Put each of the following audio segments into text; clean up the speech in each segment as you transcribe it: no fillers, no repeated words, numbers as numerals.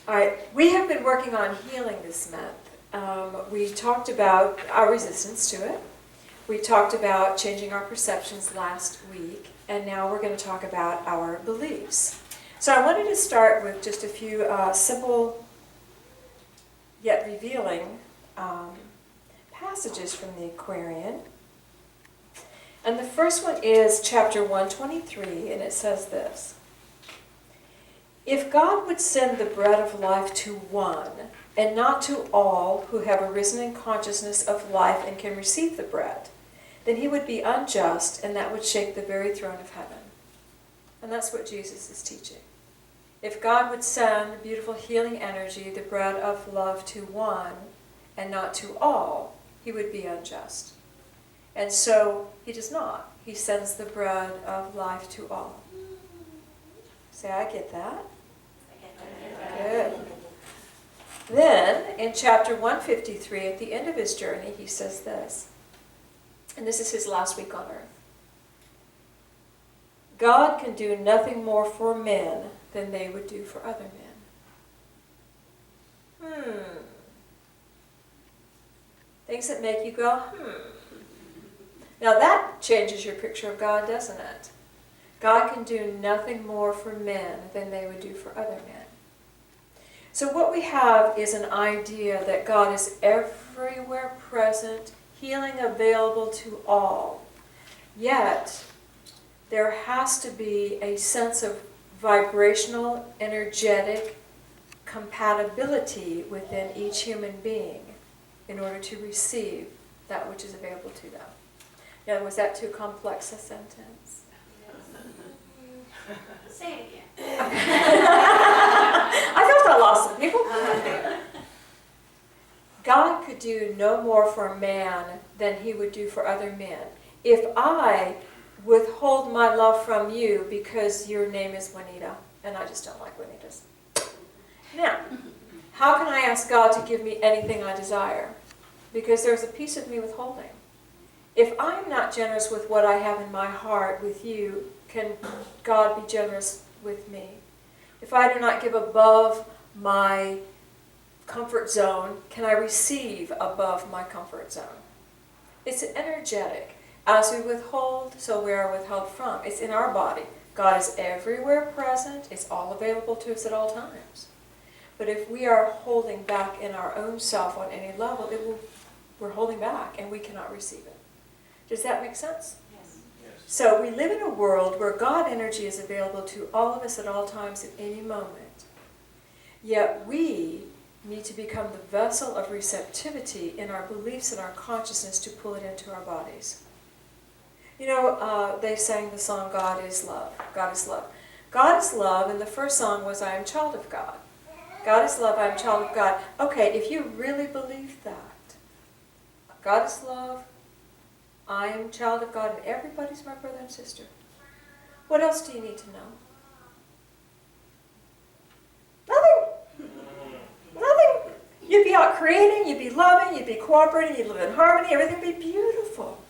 All right, we have been working on healing this month. We talked about our resistance to it. We talked about changing our perceptions last week, and now we're going to talk about our beliefs. So I wanted to start with just a few simple yet revealing passages from the Aquarian. And the first one is chapter 123, and it says this. If God would send the bread of life to one, and not to all who have arisen in consciousness of life and can receive the bread, then he would be unjust, and that would shake the very throne of heaven. And that's what Jesus is teaching. If God would send beautiful healing energy, the bread of love to one, and not to all, he would be unjust. And so he does not. He sends the bread of life to all. Say, I get that. Good. Then, in chapter 153, at the end of his journey, he says this, and this is his last week on earth. God can do nothing more for men than they would do for other men. Things that make you go, Now that changes your picture of God, doesn't it? God can do nothing more for men than they would do for other men. So what we have is an idea that God is everywhere present, healing available to all. Yet, there has to be a sense of vibrational, energetic compatibility within each human being in order to receive that which is available to them. Now, was that too complex a sentence? Say it again. I felt I lost some people. God could do no more for a man than he would do for other men. If I withhold my love from you because your name is Juanita, and I just don't like Juanitas. Now, how can I ask God to give me anything I desire? Because there's a piece of me withholding. If I'm not generous with what I have in my heart with you, can God be generous with me? If I do not give above my comfort zone, can I receive above my comfort zone? It's energetic. As we withhold, so we are withheld from. It's in our body. God is everywhere present. It's all available to us at all times. But if we are holding back in our own self on any level, we're holding back and we cannot receive it. Does that make sense? Yes. So we live in a world where God energy is available to all of us at all times at any moment. Yet we need to become the vessel of receptivity in our beliefs and our consciousness to pull it into our bodies. You know, they sang the song, God is love. God is love. God is love, and the first song was, I am child of God. God is love, I am child of God. Okay, if you really believe that, God is love, I am child of God, and everybody's my brother and sister. What else do you need to know? Nothing. Nothing. You'd be out creating, you'd be loving, you'd be cooperating, you'd live in harmony, everything would be beautiful.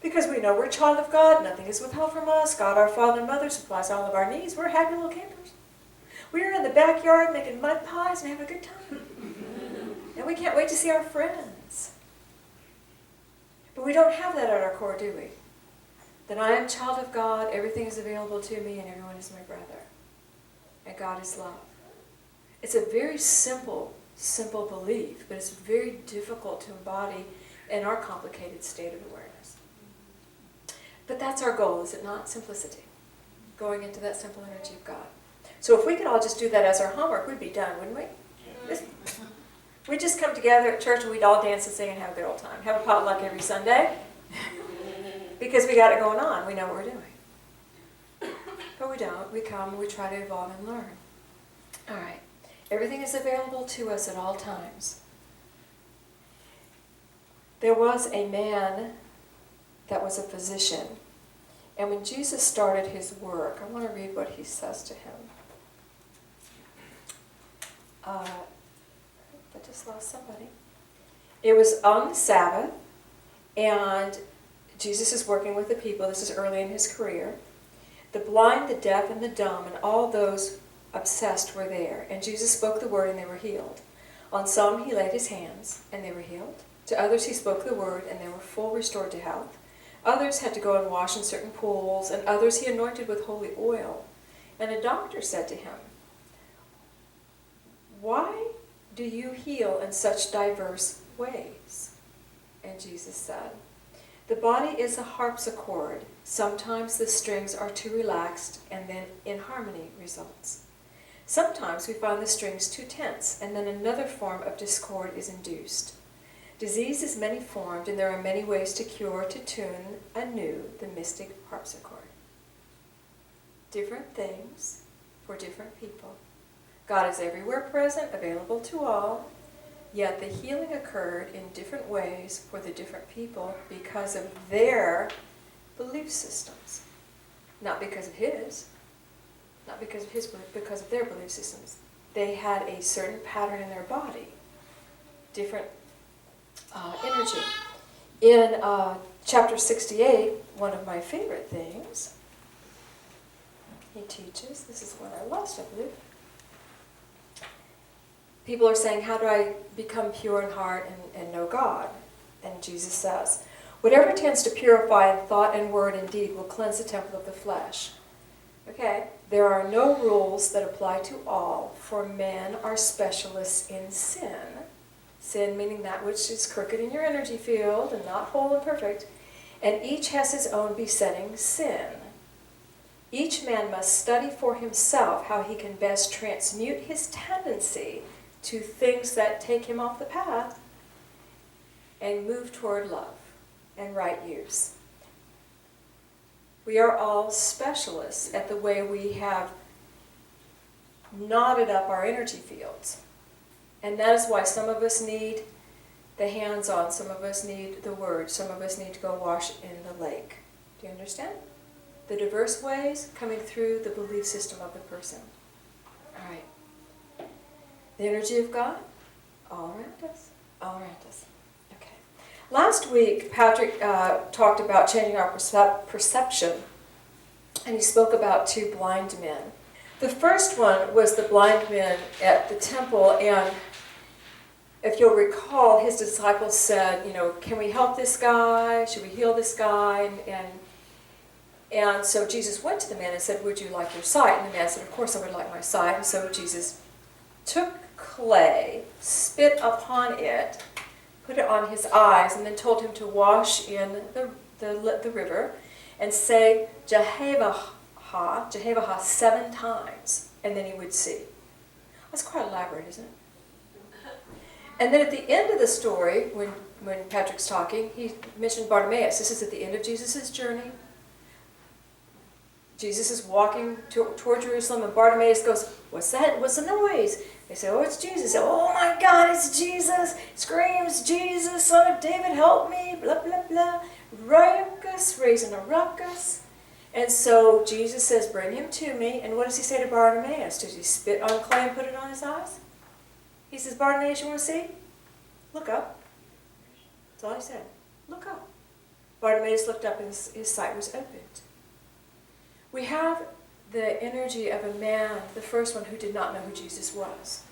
Because we know we're a child of God, nothing is withheld from us. God, our Father and Mother, supplies all of our needs. We're happy little campers. We are in the backyard making mud pies and having a good time. And we can't wait to see our friends. But we don't have that at our core, do we? That I am a child of God, everything is available to me, and everyone is my brother. And God is love. It's a very simple belief, but it's very difficult to embody in our complicated state of awareness. But that's our goal, is it not? Simplicity. Going into that simple energy of God. So if we could all just do that as our homework, we'd be done, wouldn't we? We'd just come together at church and we'd all dance and sing and have a good old time. Have a potluck every Sunday. Because we got it going on. We know what we're doing. But we don't. We come and we try to evolve and learn. All right. Everything is available to us at all times. There was a man that was a physician. And when Jesus started his work, I want to read what he says to him. I just lost somebody. It was on the Sabbath, and Jesus is working with the people. This is early in his career. The blind, the deaf, and the dumb, and all those obsessed were there. And Jesus spoke the word and they were healed. On some he laid his hands and they were healed. To others he spoke the word and they were full restored to health. Others had to go and wash in certain pools, and others he anointed with holy oil. And a doctor said to him, "Why do you heal in such diverse ways?" And Jesus said, "The body is a harpsichord. Sometimes the strings are too relaxed, and then inharmony results. Sometimes we find the strings too tense, and then another form of discord is induced. Disease is many-formed, and there are many ways to cure, to tune anew the mystic harpsichord." Different things for different people. God is everywhere present, available to all, yet the healing occurred in different ways for the different people because of their belief systems. Not because of his, not because of his belief, because of their belief systems. They had a certain pattern in their body, different energy. In chapter 68, one of my favorite things, he teaches, this is what I lost, I believe. People are saying, how do I become pure in heart and know God? And Jesus says, whatever tends to purify in thought and word and deed will cleanse the temple of the flesh. Okay, there are no rules that apply to all, for men are specialists in sin. Sin meaning that which is crooked in your energy field and not whole and perfect. And each has his own besetting sin. Each man must study for himself how he can best transmute his tendency to things that take him off the path and move toward love and right use. We are all specialists at the way we have knotted up our energy fields. And that is why some of us need the hands-on, some of us need the word, some of us need to go wash in the lake. Do you understand? The diverse ways coming through the belief system of the person. All right. The energy of God, all around us, all around us. Okay. Last week, Patrick talked about changing our perception, and he spoke about two blind men. The first one was the blind men at the temple, and if you'll recall, his disciples said, can we help this guy? Should we heal this guy? And so Jesus went to the man and said, would you like your sight? And the man said, of course I would like my sight. And so Jesus took clay, spit upon it, put it on his eyes, and then told him to wash in the river and say, Jehovah 7 times, and then he would see. That's quite elaborate, isn't it? And then at the end of the story, when Patrick's talking, he mentioned Bartimaeus. This is at the end of Jesus' journey. Jesus is walking toward Jerusalem, and Bartimaeus goes, what's that? What's the noise? They say, oh, it's Jesus. Oh my God, it's Jesus. Screams, Jesus, son of David, help me, blah, blah, blah. Ruckus, raising a ruckus. And so Jesus says, bring him to me. And what does he say to Bartimaeus? Does he spit on clay and put it on his eyes? He says, Bartimaeus, you want to see? Look up. That's all he said. Look up. Bartimaeus looked up and his sight was opened. We have the energy of a man, the first one, who did not know who Jesus was.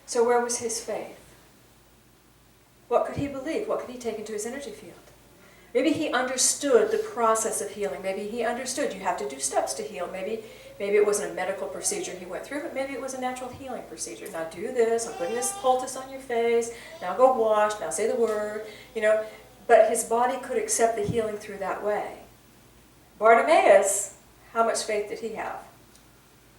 So where was his faith? What could he believe? What could he take into his energy field? Maybe he understood the process of healing. Maybe he understood you have to do steps to heal. Maybe it wasn't a medical procedure he went through, but maybe it was a natural healing procedure. Now do this, I'm putting this poultice on your face, now go wash, now say the word, But his body could accept the healing through that way. Bartimaeus, how much faith did he have?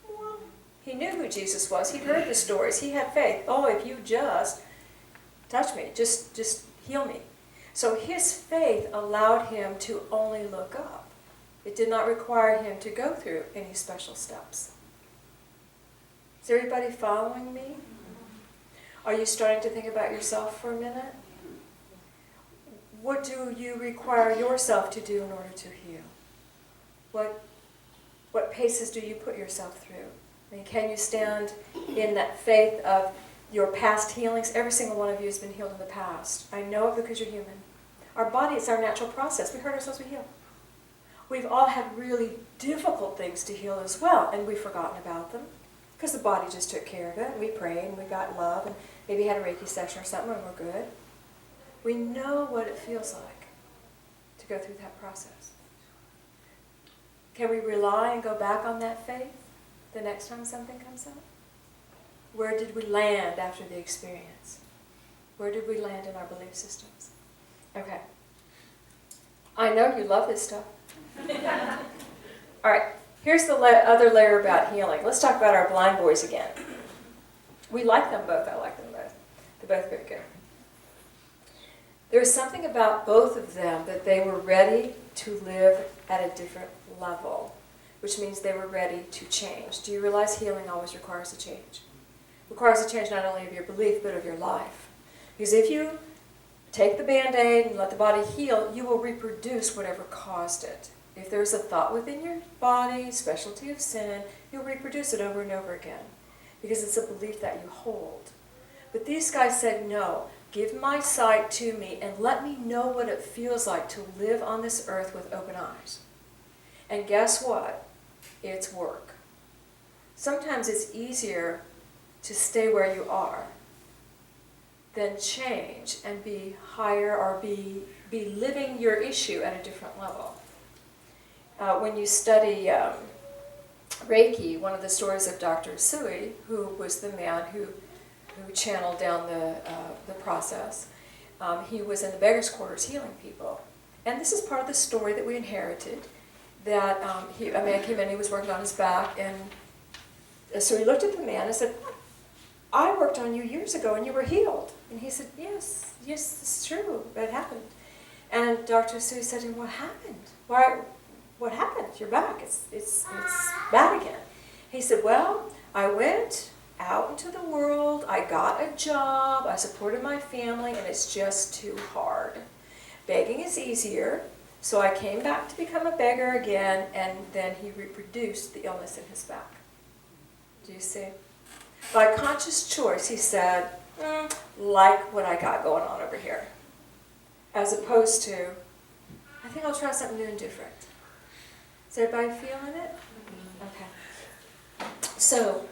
Well, he knew who Jesus was. He'd heard the stories. He had faith. Oh, if you just touch me, just heal me. So his faith allowed him to only look up. It did not require him to go through any special steps. Is everybody following me? Are you starting to think about yourself for a minute? What do you require yourself to do in order to heal? What paces do you put yourself through? I mean, can you stand in that faith of your past healings? Every single one of you has been healed in the past. I know it because you're human. Our body is our natural process. We hurt ourselves, we heal. We've all had really difficult things to heal as well, and we've forgotten about them. because the body just took care of it. We prayed and we got love and maybe had a Reiki session or something and we're good. We know what it feels like to go through that process. Can we rely and go back on that faith the next time something comes up? Where did we land after the experience? Where did we land in our belief systems? Okay. I know you love this stuff. All right. Here's the other layer about healing. Let's talk about our blind boys again. We like them both. I like them both. They're both very good. There's something about both of them that they were ready to live at a different level, which means they were ready to change. Do you realize healing always requires a change? It requires a change not only of your belief, but of your life. Because if you take the Band-Aid and let the body heal, you will reproduce whatever caused it. If there's a thought within your body, specialty of sin, you'll reproduce it over and over again. Because it's a belief that you hold. But these guys said, no, give my sight to me and let me know what it feels like to live on this earth with open eyes. And guess what? It's work. Sometimes it's easier to stay where you are than change and be higher or be living your issue at a different level. When you study Reiki, one of the stories of Dr. Sui, who was the man who channeled down the process, he was in the beggars' quarters healing people. And this is part of the story that we inherited, that a man came in, he was working on his back, and so he looked at the man and said, I worked on you years ago and you were healed. And he said, yes, it's true, that happened. And Dr. Sui said to him, what happened? What happened? You're back. It's bad again. He said, well, I went out into the world, I got a job, I supported my family, and it's just too hard. Begging is easier, so I came back to become a beggar again, and then he reproduced the illness in his back. Do you see? By conscious choice, he said, like what I got going on over here. As opposed to, I think I'll try something new and different. Is everybody feeling it? Okay. So,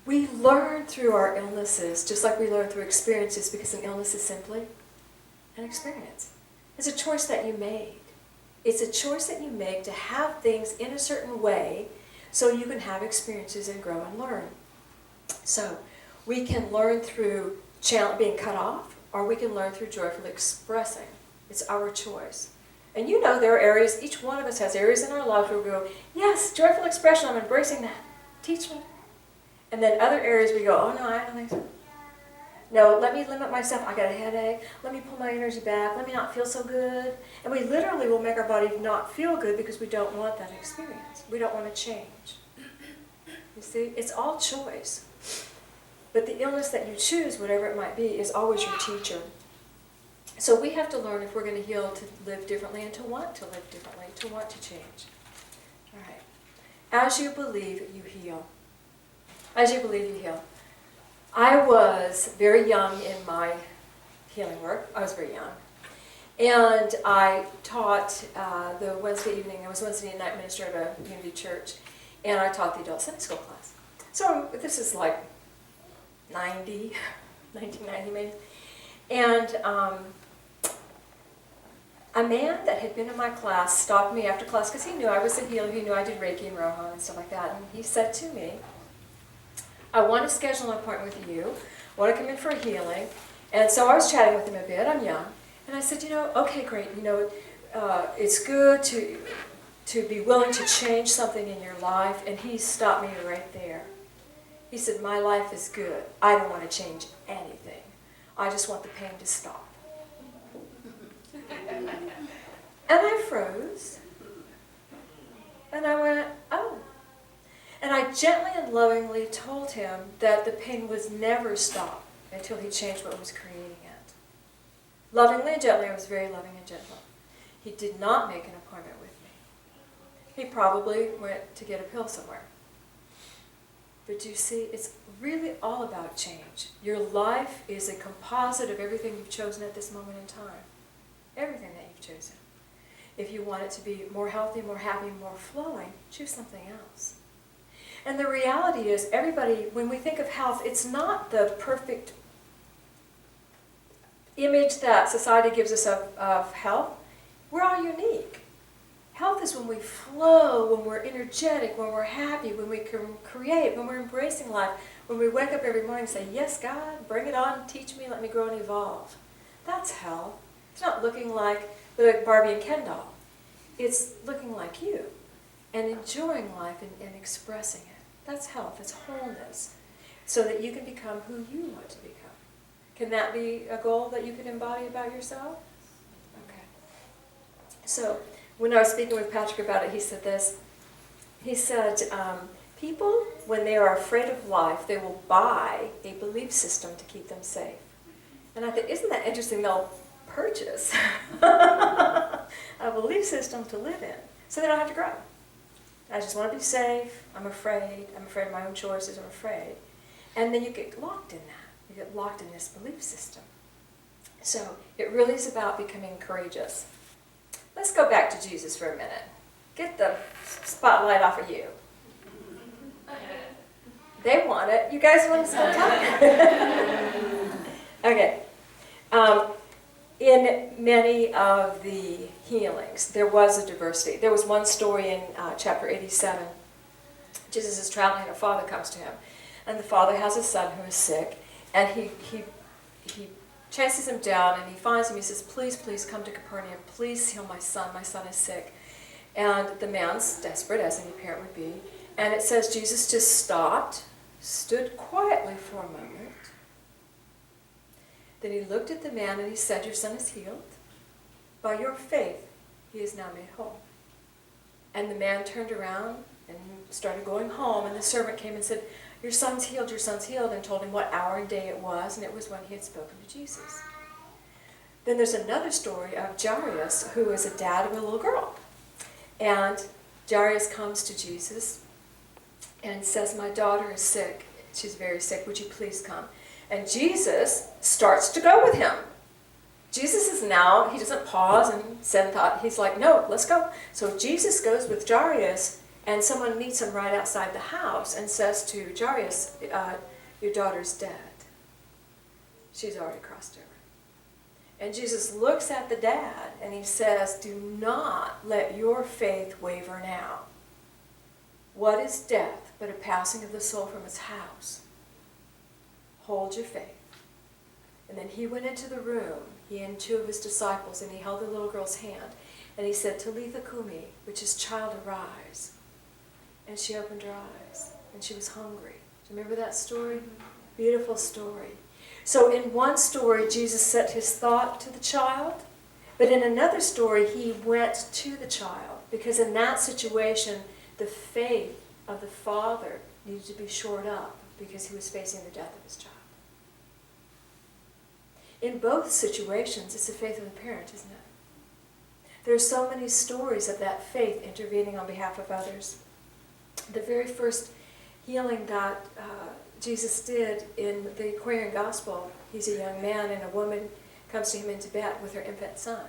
we learn through our illnesses, just like we learn through experiences, because an illness is simply an experience. It's a choice that you made. It's a choice that you make to have things in a certain way so you can have experiences and grow and learn. So, we can learn through being cut off, or we can learn through joyfully expressing. It's our choice. And you know there are areas, each one of us has areas in our life where we go, yes, joyful expression, I'm embracing that. Teach me. And then other areas we go, oh no, I don't think so. No, let me limit myself, I got a headache, let me pull my energy back, let me not feel so good. And we literally will make our body not feel good because we don't want that experience. We don't want to change. You see, it's all choice. But the illness that you choose, whatever it might be, is always your teacher. So we have to learn, if we're going to heal, to live differently and to want to live differently, to want to change. All right. As you believe, you heal. As you believe, you heal. I was very young in my healing work. I was very young. And I taught the Wednesday evening, I was Wednesday night minister at a community church, and I taught the adult Sunday school class. So this is like 1990 maybe. And a man that had been in my class stopped me after class because he knew I was a healer, he knew I did Reiki and Rohan and stuff like that, and he said to me, I want to schedule an appointment with you, I want to come in for a healing. And so I was chatting with him a bit, I'm young, and I said, okay, great, it's good to be willing to change something in your life, and he stopped me right there. He said, my life is good, I don't want to change anything, I just want the pain to stop. And I froze, and I went, oh. And I gently and lovingly told him that the pain was never stopped until he changed what was creating it. Lovingly and gently, I was very loving and gentle. He did not make an appointment with me. He probably went to get a pill somewhere. But you see, it's really all about change. Your life is a composite of everything you've chosen at this moment in time. Everything that you've chosen. If you want it to be more healthy, more happy, more flowing, choose something else. And the reality is, everybody, when we think of health, it's not the perfect image that society gives us of health. We're all unique. Health is when we flow, when we're energetic, when we're happy, when we can create, when we're embracing life, when we wake up every morning and say, yes, God, bring it on, teach me, let me grow and evolve. That's health. It's not looking like the Barbie and Ken doll. It's looking like you and enjoying life and expressing it. That's health. It's wholeness, so that you can become who you want to become. Can that be a goal that you can embody about yourself? Okay. So, when I was speaking with Patrick about it, he said this. He said, people, when they are afraid of life, they will buy a belief system to keep them safe. And I thought, isn't that interesting? They'll purchase a belief system to live in, so they don't have to grow. I just want to be safe. I'm afraid of my own choices. I'm afraid. And then you get locked in that. You get locked in this belief system. So it really is about becoming courageous. Let's go back to Jesus for a minute. Get the spotlight off of you. They want it. You guys want to stop talking? Okay. In many of the healings, there was a diversity. There was one story in chapter 87. Jesus is traveling and a father comes to him. And the father has a son who is sick. And he chases him down and he finds him. He says, please, please come to Capernaum. Please heal my son. My son is sick. And the man's desperate, as any parent would be. And it says Jesus just stopped, stood quietly for a moment. Then he looked at the man and he said, your son is healed. By your faith, he is now made whole. And the man turned around and started going home. And the servant came and said, your son's healed, and told him what hour and day it was. And it was when he had spoken to Jesus. Then there's another story of Jairus, who is a dad of a little girl. And Jairus comes to Jesus and says, my daughter is sick. She's very sick. Would you please come? And Jesus starts to go with him. Jesus is now, he doesn't pause and send thought. He's like, no, let's go. So Jesus goes with Jairus, and someone meets him right outside the house and says to Jairus, your daughter's dead. She's already crossed over. And Jesus looks at the dad and he says, do not let your faith waver now. What is death but a passing of the soul from its house? Hold your faith. And then he went into the room, he and two of his disciples, and he held the little girl's hand. And he said, Talitha Kumi, which is, child, arise. And she opened her eyes, and she was hungry. Do you remember that story? Beautiful story. So in one story, Jesus set his thought to the child, but in another story, he went to the child, because in that situation, the faith of the father needed to be shored up, because he was facing the death of his child. In both situations, it's the faith of the parent, isn't it? There are so many stories of that faith intervening on behalf of others. The very first healing that Jesus did in the Aquarian Gospel, he's a young man and a woman comes to him in Tibet with her infant son.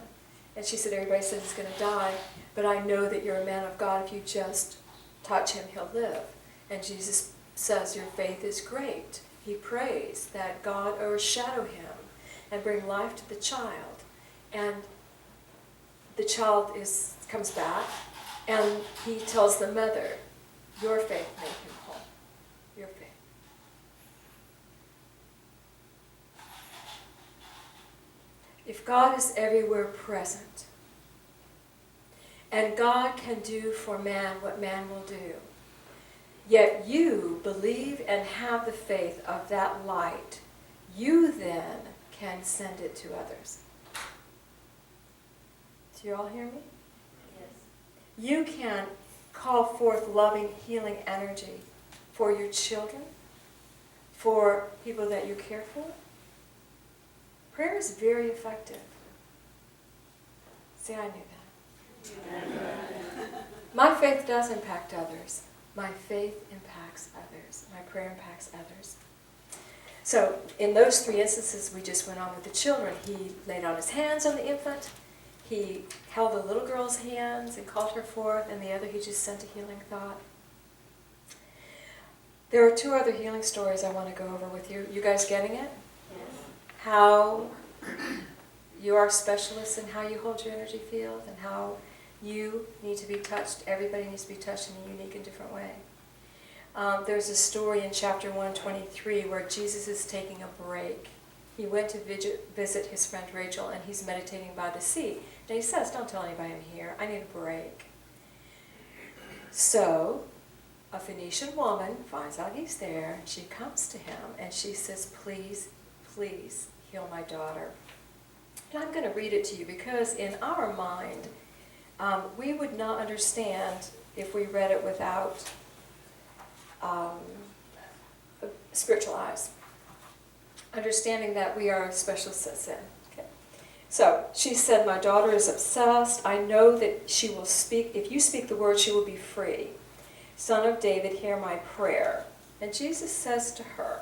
And she said, everybody says he's going to die, but I know that you're a man of God. If you just touch him, he'll live. And Jesus says, your faith is great. He prays that God overshadow him and bring life to the child. And the child comes back, and he tells the mother, your faith made him whole. Your faith. If God is everywhere present, and God can do for man what man will do, yet you believe and have the faith of that light, you then can send it to others. Do you all hear me? Yes. You can call forth loving, healing energy for your children, for people that you care for. Prayer is very effective. See, I knew that. My faith does impact others. My faith impacts others. My prayer impacts others. So, in those three instances we just went on with the children, he laid on his hands on the infant, he held the little girl's hands and called her forth, and the other he just sent a healing thought. There are two other healing stories I want to go over with you. You guys getting it? Yes. How you are specialists in how you hold your energy field and how you need to be touched. Everybody needs to be touched in a unique and different way. There's a story in chapter 123 where Jesus is taking a break. He went to visit his friend Rachel, and he's meditating by the sea. And he says, don't tell anybody I'm here. I need a break. So a Phoenician woman finds out he's there. She comes to him, and she says, please, please heal my daughter. And I'm going to read it to you because in our mind, we would not understand if we read it without spiritual eyes. Understanding that we are specialists at sin. Okay. So she said, my daughter is obsessed. I know that she will speak. If you speak the word, she will be free. Son of David, hear my prayer. And Jesus says to her,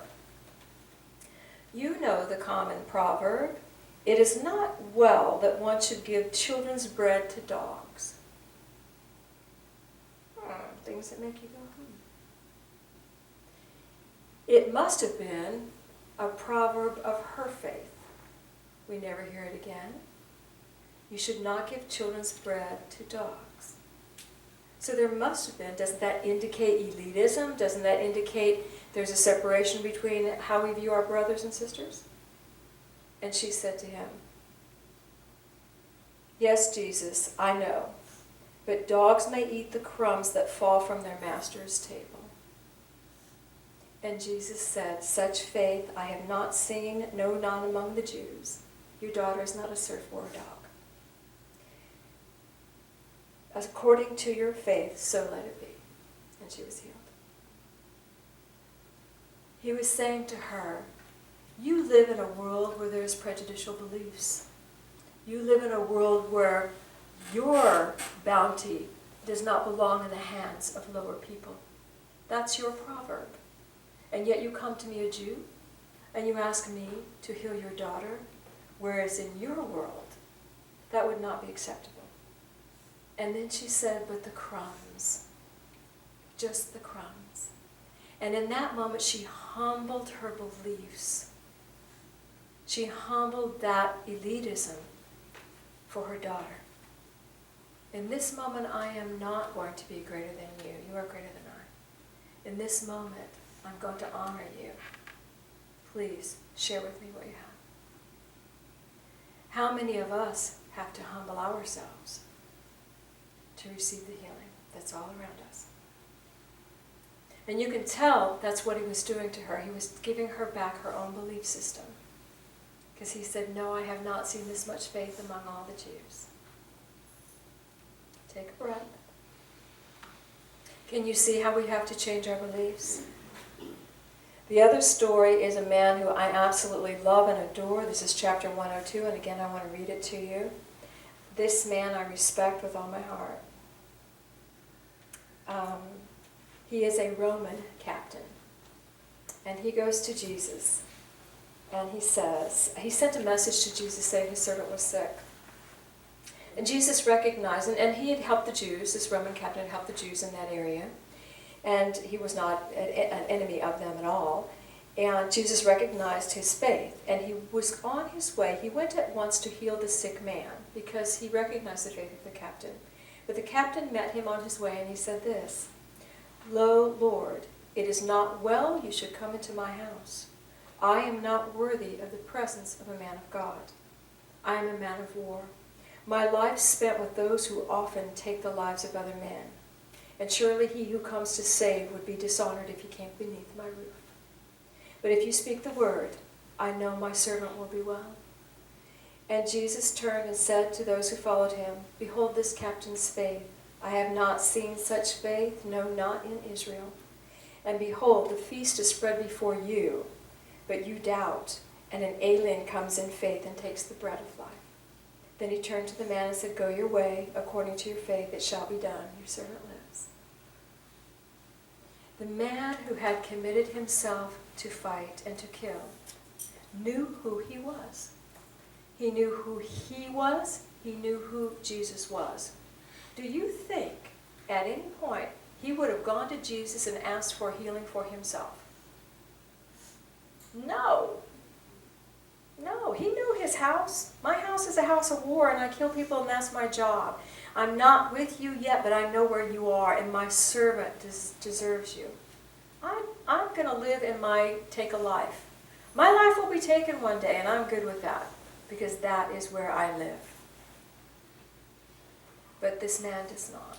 you know the common proverb, it is not well that one should give children's bread to dogs. Things that make you go, It must have been a proverb of her faith. We never hear it again. You should not give children's bread to dogs. So there must have been. Doesn't that indicate elitism? Doesn't that indicate there's a separation between how we view our brothers and sisters? And she said to him, yes, Jesus, I know, but dogs may eat the crumbs that fall from their master's table. And Jesus said, such faith I have not seen, no, not among the Jews. Your daughter is not a serf or a dog. According to your faith, so let it be. And she was healed. He was saying to her, you live in a world where there's prejudicial beliefs. You live in a world where your bounty does not belong in the hands of lower people. That's your proverb. And yet you come to me, a Jew, and you ask me to heal your daughter, whereas in your world, that would not be acceptable. And then she said, but the crumbs, just the crumbs. And in that moment, she humbled her beliefs. She humbled that elitism for her daughter. In this moment, I am not going to be greater than you. You are greater than I. In this moment, I'm going to honor you. Please share with me what you have. How many of us have to humble ourselves to receive the healing that's all around us? And you can tell that's what he was doing to her. He was giving her back her own belief system. Because he said, no, I have not seen this much faith among all the Jews. Take a breath. Can you see how we have to change our beliefs? The other story is a man who I absolutely love and adore. This is chapter 102, and again I want to read it to you. This man I respect with all my heart. He is a Roman captain, and he goes to Jesus, and he says, he sent a message to Jesus saying his servant was sick. And Jesus recognized, and he had helped the Jews, this Roman captain had helped the Jews in that area, and he was not an enemy of them at all. And Jesus recognized his faith, and he was on his way. He went at once to heal the sick man because he recognized the faith of the captain. But the captain met him on his way, and he said this, lo, Lord, it is not well you should come into my house. I am not worthy of the presence of a man of God. I am a man of war. My life spent with those who often take the lives of other men. And surely he who comes to save would be dishonored if he came beneath my roof. But if you speak the word, I know my servant will be well. And Jesus turned and said to those who followed him, behold this captain's faith. I have not seen such faith, no, not in Israel. And behold, the feast is spread before you, but you doubt, and an alien comes in faith and takes the bread of life. Then he turned to the man and said, go your way, according to your faith it shall be done. Your servant lives. The man who had committed himself to fight and to kill knew who he was. He knew who he was. He knew who Jesus was. Do you think at any point he would have gone to Jesus and asked for healing for himself? No. No, he knew his house. My house is a house of war, and I kill people, and that's my job. I'm not with you yet, but I know where you are, and my servant deserves you. I'm going to live in my take a life. My life will be taken one day, and I'm good with that, because that is where I live. But this man does not.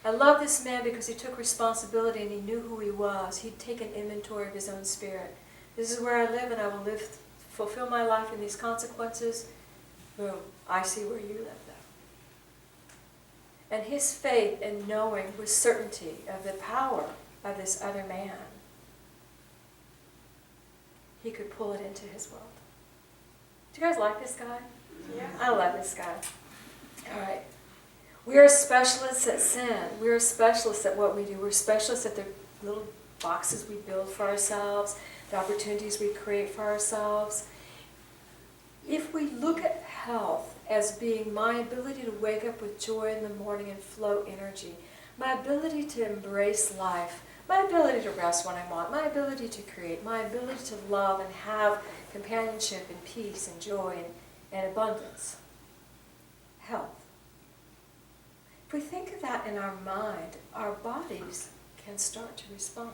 I love this man because he took responsibility and he knew who he was. He'd taken inventory of his own spirit. This is where I live, and I will fulfill my life in these consequences. Boom, I see where you live, though. And his faith and knowing with certainty of the power of this other man, he could pull it into his world. Do you guys like this guy? Yeah. I love this guy. All right. We are specialists at sin. We are specialists at what we do. We're specialists at the little boxes we build for ourselves, the opportunities we create for ourselves. If we look at health as being my ability to wake up with joy in the morning and flow energy, my ability to embrace life, my ability to rest when I want, my ability to create, my ability to love and have companionship and peace and joy and abundance, health. If we think of that in our mind, our bodies can start to respond.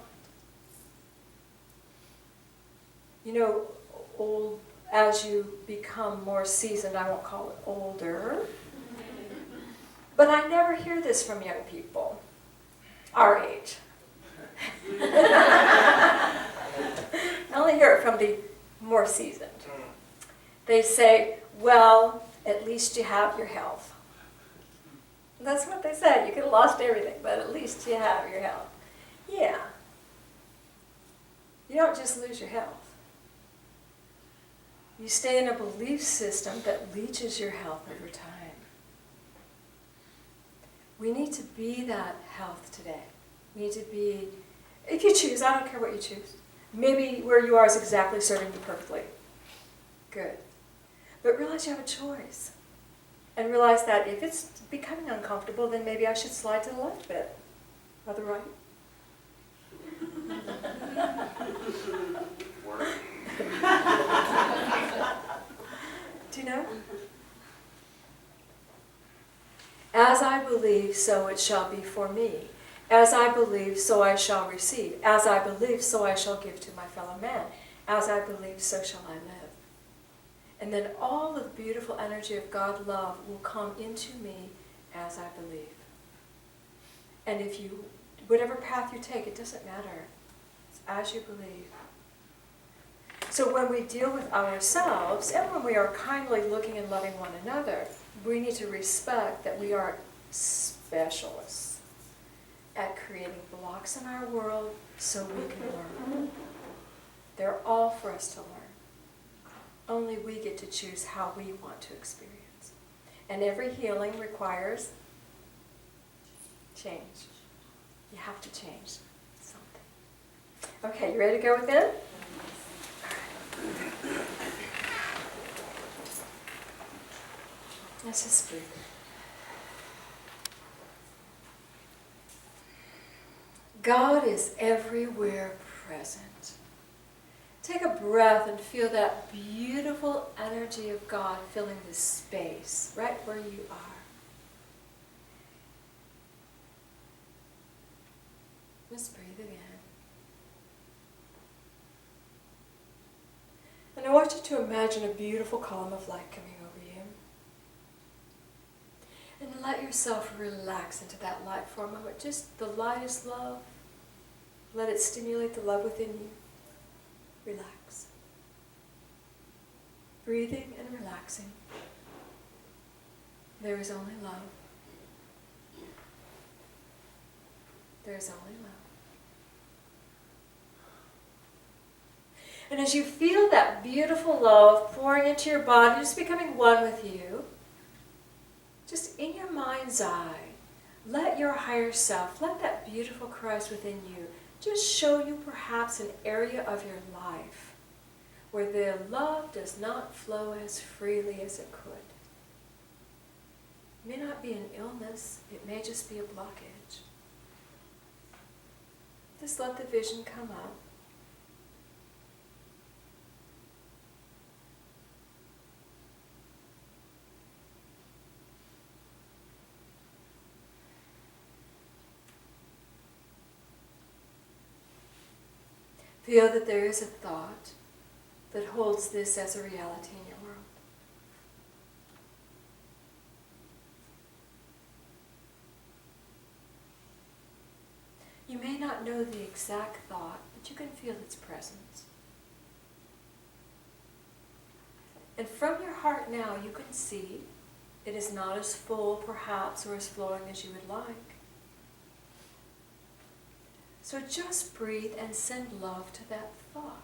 You know, as you become more seasoned, I won't call it older, but I never hear this from young people our age. I only hear it from the more seasoned. They say, well, at least you have your health. That's what they say. You could have lost everything, but at least you have your health. Yeah. You don't just lose your health. You stay in a belief system that leeches your health over time. We need to be that health today. We need to be, if you choose, I don't care what you choose. Maybe where you are is exactly serving you perfectly. Good. But realize you have a choice. And realize that if it's becoming uncomfortable, then maybe I should slide to the left a bit, or the right. Do you know? As I believe, so it shall be for me. As I believe, so I shall receive. As I believe, so I shall give to my fellow man. As I believe, so shall I live. And then all the beautiful energy of God love will come into me as I believe. And if you, whatever path you take, it doesn't matter. It's as you believe. So when we deal with ourselves, and when we are kindly looking and loving one another, we need to respect that we are specialists at creating blocks in our world so we can learn. They're all for us to learn. Only we get to choose how we want to experience. And every healing requires change. You have to change something. Okay, you ready to go within? Let's just breathe. God is everywhere present. Take a breath and feel that beautiful energy of God filling this space right where you are. Just breathe again. And I want you to imagine a beautiful column of light coming over you. And let yourself relax into that light for a moment. Just the light is love. Let it stimulate the love within you. Relax. Breathing and relaxing. There is only love. There is only love. And as you feel that beautiful love pouring into your body, just becoming one with you, just in your mind's eye, let your higher self, let that beautiful Christ within you just show you perhaps an area of your life where the love does not flow as freely as it could. It may not be an illness, it may just be a blockage. Just let the vision come up. Feel that there is a thought that holds this as a reality in your world. You may not know the exact thought, but you can feel its presence. And from your heart now, you can see it is not as full, perhaps, or as flowing as you would like. So just breathe and send love to that thought.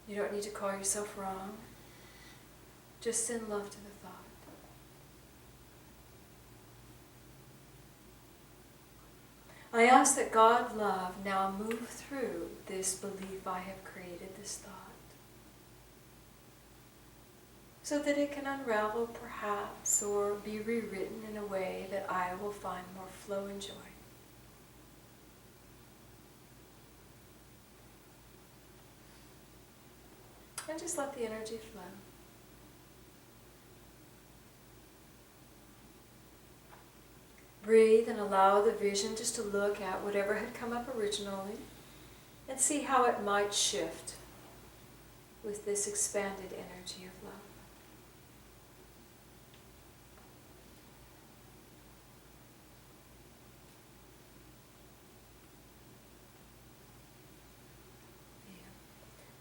You don't need to call yourself wrong. Just send love to the thought. I ask that God love now move through this belief I have created, this thought, so that it can unravel perhaps or be rewritten in a way that I will find more flow and joy. And just let the energy flow. Breathe and allow the vision just to look at whatever had come up originally and see how it might shift with this expanded energy of love.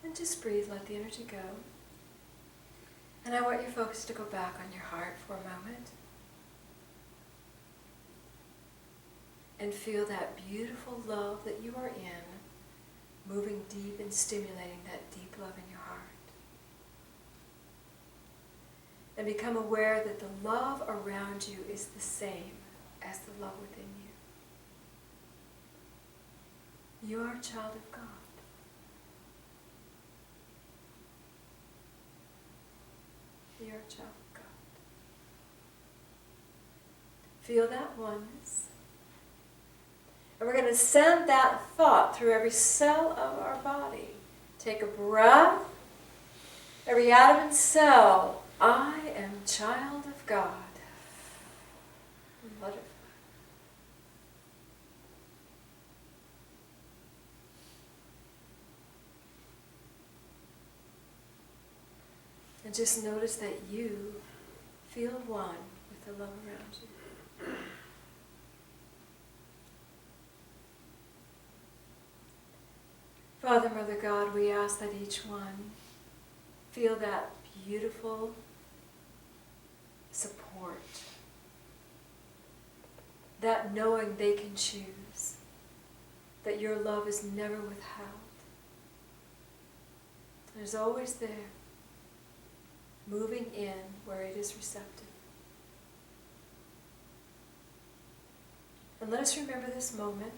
And just breathe, let the energy go. And I want your focus to go back on your heart for a moment. And feel that beautiful love that you are in, moving deep and stimulating that deep love in your heart. And become aware that the love around you is the same as the love within you. You are a child of God. You're a child of God. Feel that oneness. And we're going to send that thought through every cell of our body. Take a breath. Every atom and cell. I am a child of God. Let it flow. And just notice that you feel one with the love around you. Father, Mother God, we ask that each one feel that beautiful support, that knowing they can choose, that your love is never withheld. It is always there, moving in where it is receptive. And let us remember this moment.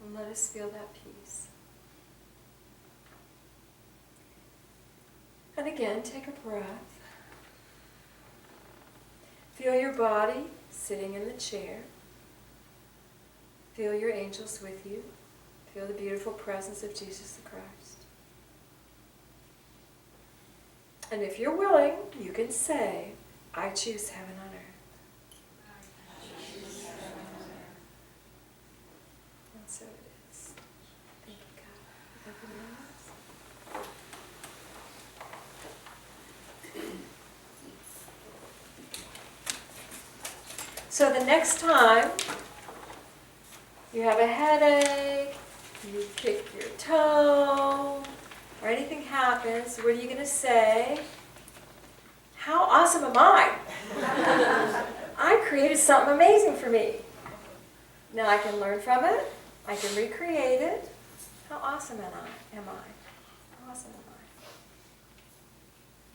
And let us feel that peace. And again, take a breath. Feel your body sitting in the chair. Feel your angels with you. Feel the beautiful presence of Jesus the Christ. And if you're willing, you can say, I choose heaven on earth. And so it is. Thank you, God. Open your eyes. So the next time you have a headache, you kick your toe, or anything happens, what are you going to say? How awesome am I? I created something amazing for me. Now I can learn from it. I can recreate it. How awesome am I? How awesome am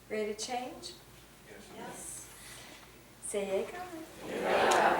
I? Ready to change? Yes. Say yay, God. Yeah.